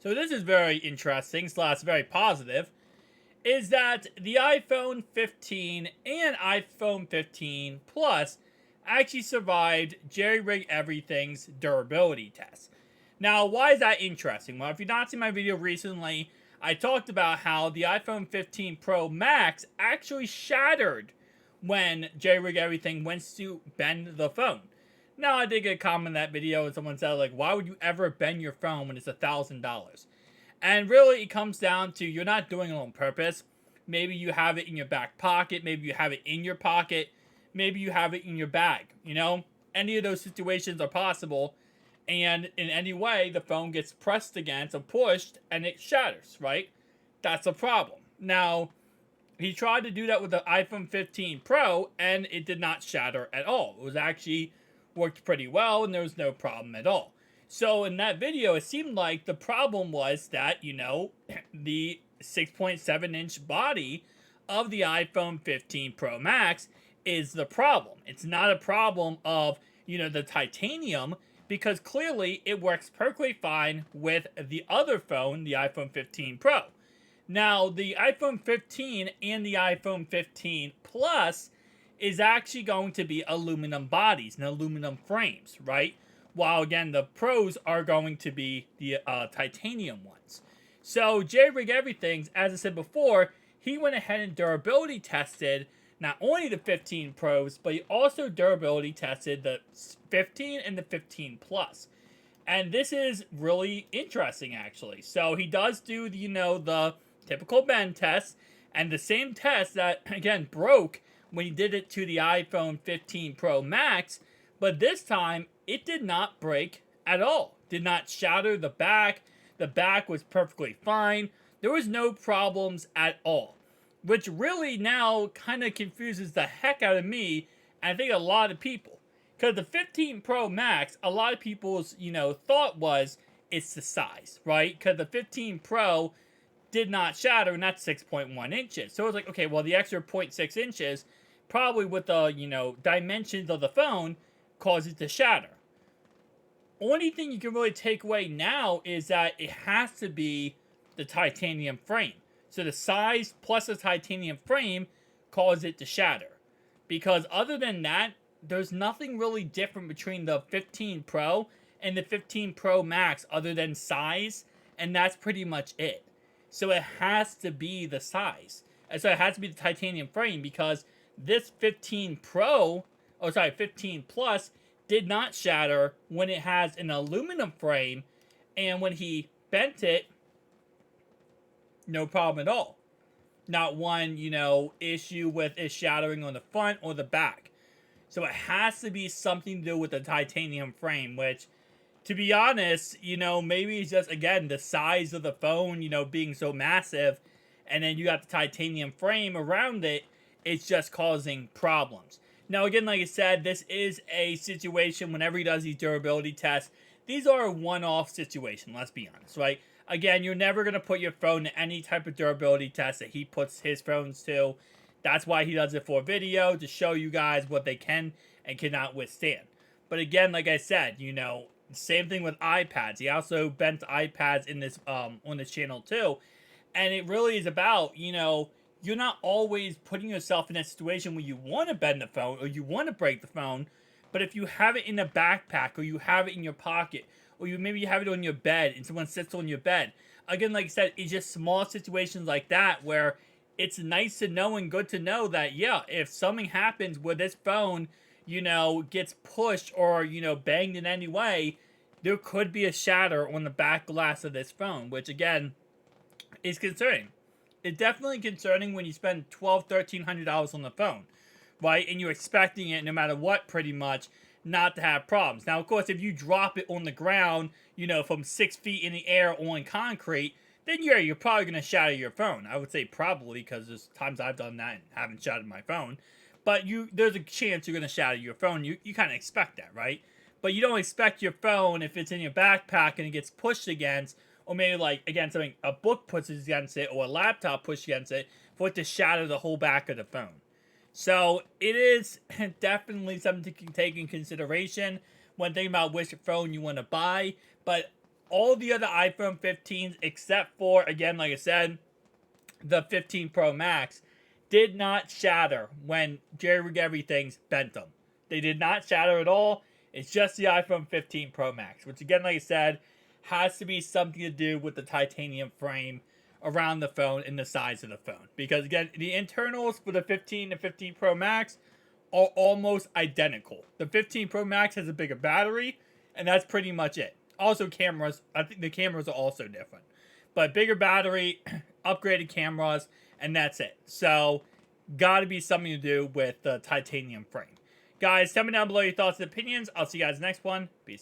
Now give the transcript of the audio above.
So this is very interesting slash very positive, is that the iPhone 15 and iPhone 15 Plus actually survived Jerry Rig Everything's durability test. Now, why is that interesting? Well, if you've not seen my video recently, I talked about how the iPhone 15 Pro Max actually shattered when Jerry Rig Everything went to bend the phone. Now, I did get a comment in that video and someone said, like, why would you ever bend your phone when it's $1,000? And really, it comes down to you're not doing it on purpose. Maybe you have it in your back pocket. Maybe you have it in your pocket. Maybe you have it in your bag. You know, any of those situations are possible. And in any way, the phone gets pressed against or pushed and it shatters, right? That's a problem. Now, he tried to do that with the iPhone 15 Pro and it did not shatter at all. It was actually worked pretty well and there was no problem at all. So in that video, it seemed like the problem was that, you know, the 6.7-inch body of the iPhone 15 Pro Max is the problem. It's not a problem of, you know, the titanium, because clearly it works perfectly fine with the other phone, the iPhone 15 Pro. Now, the iPhone 15 and the iPhone 15 Plus is actually going to be aluminum bodies and aluminum frames, right? While again, the Pros are going to be the titanium ones. So, J-Rig Everything's, as I said before, he went ahead and durability tested not only the 15 Pros, but he also durability tested the 15 and the 15 Plus. And this is really interesting, actually. So he does do, you know, the typical bend test, and the same test that, again, broke when he did it to the iPhone 15 Pro Max, but this time, it did not break at all. Did not shatter the back. The back was perfectly fine. There was no problems at all. Which really now kind of confuses the heck out of me, and I think a lot of people. Because the 15 Pro Max, a lot of people's, you know, thought was, it's the size, right? Because the 15 Pro did not shatter, and that's 6.1 inches. So it was like, okay, well, the extra 0.6 inches, probably with the, you know, dimensions of the phone, caused it to shatter. Only thing you can really take away now is that it has to be the titanium frame. So the size plus the titanium frame caused it to shatter. Because other than that, there's nothing really different between the 15 Pro and the 15 Pro Max other than size, and that's pretty much it. So it has to be the size. And so it has to be the titanium frame, because this 15 Pro, 15 Plus, did not shatter when it has an aluminum frame, and when he bent it, no problem at all. Not one, you know, issue with it shattering on the front or the back. So it has to be something to do with the titanium frame, which, to be honest, you know, maybe it's just, again, the size of the phone, you know, being so massive, and then you got the titanium frame around it, it's just causing problems. Now, again, like I said, this is a situation whenever he does these durability tests, these are a one-off situation, let's be honest, right? Again, you're never going to put your phone to any type of durability test that he puts his phones to. That's why he does it for video, to show you guys what they can and cannot withstand. But again, like I said, you know, same thing with iPads. He also bent iPads in this on this channel too. And it really is about, you know, you're not always putting yourself in a situation where you want to bend the phone or you want to break the phone. But if you have it in a backpack, or you have it in your pocket, or maybe you have it on your bed and someone sits on your bed. Again, like I said, it's just small situations like that where it's nice to know and good to know that, yeah, if something happens where this phone, you know, gets pushed or, you know, banged in any way, there could be a shatter on the back glass of this phone, which again is concerning. It's definitely concerning when you spend $1,200-$1,300 on the phone, right? And you're expecting it, no matter what, pretty much, not to have problems. Now, of course, if you drop it on the ground, you know, from 6 feet in the air on concrete, then yeah, you're probably going to shatter your phone. I would say probably, because there's times I've done that and haven't shattered my phone. But there's a chance you're going to shatter your phone. You kind of expect that, right? But you don't expect your phone, if it's in your backpack and it gets pushed against, or maybe like, again, something, a book pushes against it, or a laptop pushes against it, for it to shatter the whole back of the phone. So it is definitely something to take in consideration when thinking about which phone you want to buy. But all the other iPhone 15s, except for, again, like I said, the 15 Pro Max, did not shatter when Jerry Rig Everything's bent them. They did not shatter at all. It's just the iPhone 15 Pro Max, which, again, like I said, has to be something to do with the titanium frame around the phone and the size of the phone. Because, again, the internals for the 15 and 15 Pro Max are almost identical. The 15 Pro Max has a bigger battery, and that's pretty much it. Also, cameras. I think the cameras are also different. But bigger battery, upgraded cameras, and that's it. So, gotta be something to do with the titanium frame. Guys, tell me down below your thoughts and opinions. I'll see you guys next one. Peace.